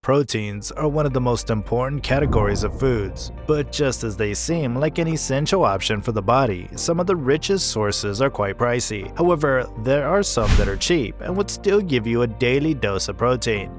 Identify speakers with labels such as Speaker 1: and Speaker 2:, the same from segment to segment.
Speaker 1: Proteins are one of the most important categories of foods, but just as they seem like an essential option for the body, some of the richest sources are quite pricey. However, there are some that are cheap and would still give you a daily dose of protein.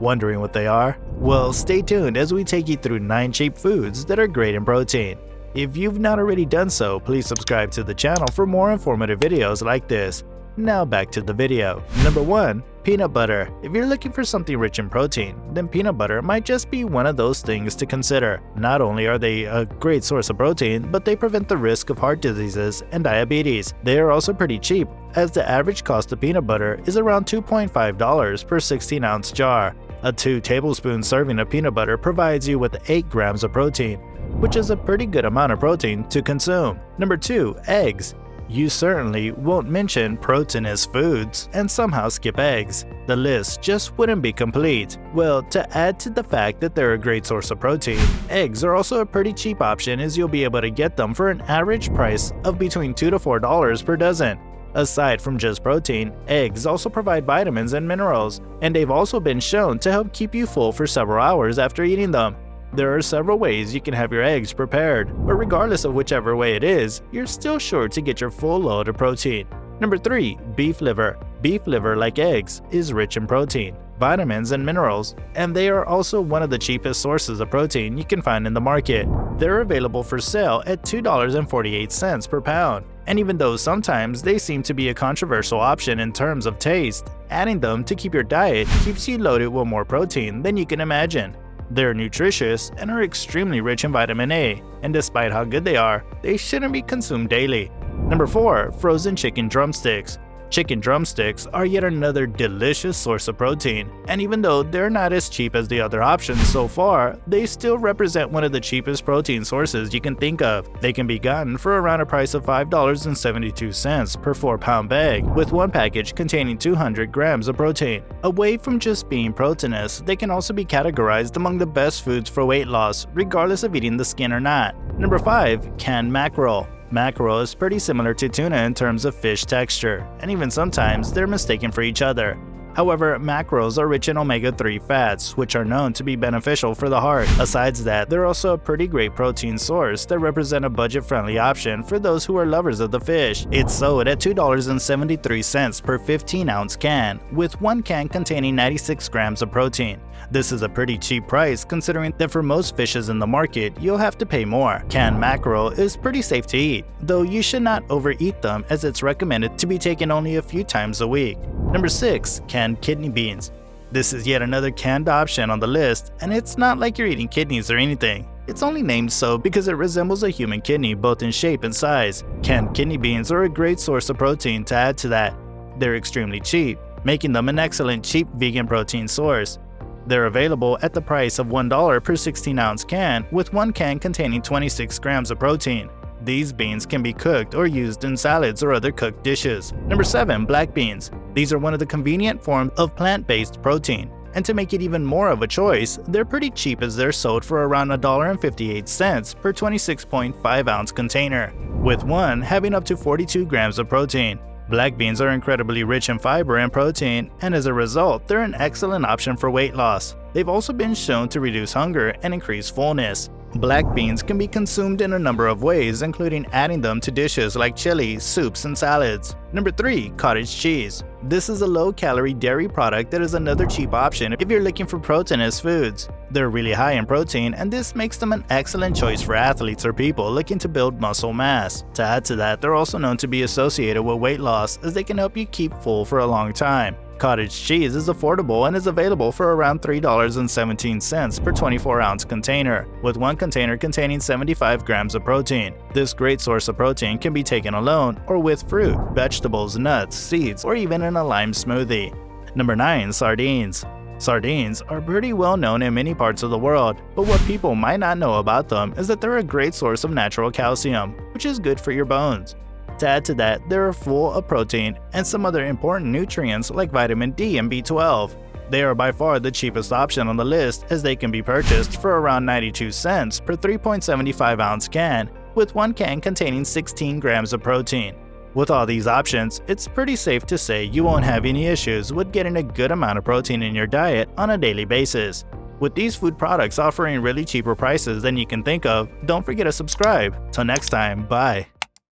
Speaker 1: Wondering what they are? Well, stay tuned as we take you through 9 cheap foods that are great in protein. If you've not already done so, please subscribe to the channel for more informative videos like this. Now back to the video. Number 1. Peanut butter. If you're looking for something rich in protein, then peanut butter might just be one of those things to consider. Not only are they a great source of protein, but they prevent the risk of heart diseases and diabetes. They are also pretty cheap, as the average cost of peanut butter is around $2.5 per 16-ounce jar. A 2 tablespoon serving of peanut butter provides you with 8 grams of protein, which is a pretty good amount of protein to consume. Number 2. Eggs. You certainly won't mention proteinous foods and somehow skip eggs. The list just wouldn't be complete. Well, to add to the fact that they're a great source of protein, eggs are also a pretty cheap option, as you'll be able to get them for an average price of between $2 to $4 per dozen. Aside from just protein, eggs also provide vitamins and minerals, and they've also been shown to help keep you full for several hours after eating them. There are several ways you can have your eggs prepared, but regardless of whichever way it is, you're still sure to get your full load of protein. Number 3. Beef liver. Beef liver, like eggs, is rich in protein, vitamins, and minerals, and they are also one of the cheapest sources of protein you can find in the market. They're available for sale at $2.48 per pound, and even though sometimes they seem to be a controversial option in terms of taste, adding them to keep your diet keeps you loaded with more protein than you can imagine. They're nutritious and are extremely rich in vitamin A, and despite how good they are, they shouldn't be consumed daily. Number 4. Frozen chicken drumsticks. Chicken drumsticks are yet another delicious source of protein, and even though they're not as cheap as the other options so far, they still represent one of the cheapest protein sources you can think of. They can be gotten for around a price of $5.72 per 4-pound bag, with one package containing 200 grams of protein. Away from just being proteinous, they can also be categorized among the best foods for weight loss, regardless of eating the skin or not. Number 5. Canned mackerel. Mackerel is pretty similar to tuna in terms of fish texture, and even sometimes they're mistaken for each other. However, mackerels are rich in omega-3 fats, which are known to be beneficial for the heart. Besides that, they're also a pretty great protein source that represent a budget-friendly option for those who are lovers of the fish. It's sold at $2.73 per 15-ounce can, with one can containing 96 grams of protein. This is a pretty cheap price considering that for most fishes in the market, you'll have to pay more. Canned mackerel is pretty safe to eat, though you should not overeat them, as it's recommended to be taken only a few times a week. Number 6. Canned kidney beans. This is yet another canned option on the list, and it's not like you're eating kidneys or anything. It's only named so because it resembles a human kidney both in shape and size. Canned kidney beans are a great source of protein to add to that. They're extremely cheap, making them an excellent cheap vegan protein source. They're available at the price of $1 per 16-ounce can, with one can containing 26 grams of protein. These beans can be cooked or used in salads or other cooked dishes. Number 7. Black beans. These are one of the convenient forms of plant-based protein, and to make it even more of a choice, they're pretty cheap, as they're sold for around $1.58 per 26.5-ounce container, with one having up to 42 grams of protein. Black beans are incredibly rich in fiber and protein, and as a result, they're an excellent option for weight loss. They've also been shown to reduce hunger and increase fullness. Black beans can be consumed in a number of ways, including adding them to dishes like chili, soups, and salads. Number 3. Cottage cheese. This is a low-calorie dairy product that is another cheap option if you're looking for proteinous foods. They're really high in protein, and this makes them an excellent choice for athletes or people looking to build muscle mass. To add to that, they're also known to be associated with weight loss, as they can help you keep full for a long time. Cottage cheese is affordable and is available for around $3.17 per 24-ounce container, with one container containing 75 grams of protein. This great source of protein can be taken alone or with fruit, vegetables, nuts, seeds, or even in a lime smoothie. Number 9. Sardines. Sardines are pretty well known in many parts of the world, but what people might not know about them is that they're a great source of natural calcium, which is good for your bones. To add to that, they're full of protein and some other important nutrients like vitamin D and B12. They are by far the cheapest option on the list, as they can be purchased for around 92 cents per 3.75-ounce can, with one can containing 16 grams of protein. With all these options, it's pretty safe to say you won't have any issues with getting a good amount of protein in your diet on a daily basis. With these food products offering really cheaper prices than you can think of, don't forget to subscribe. Till next time, bye.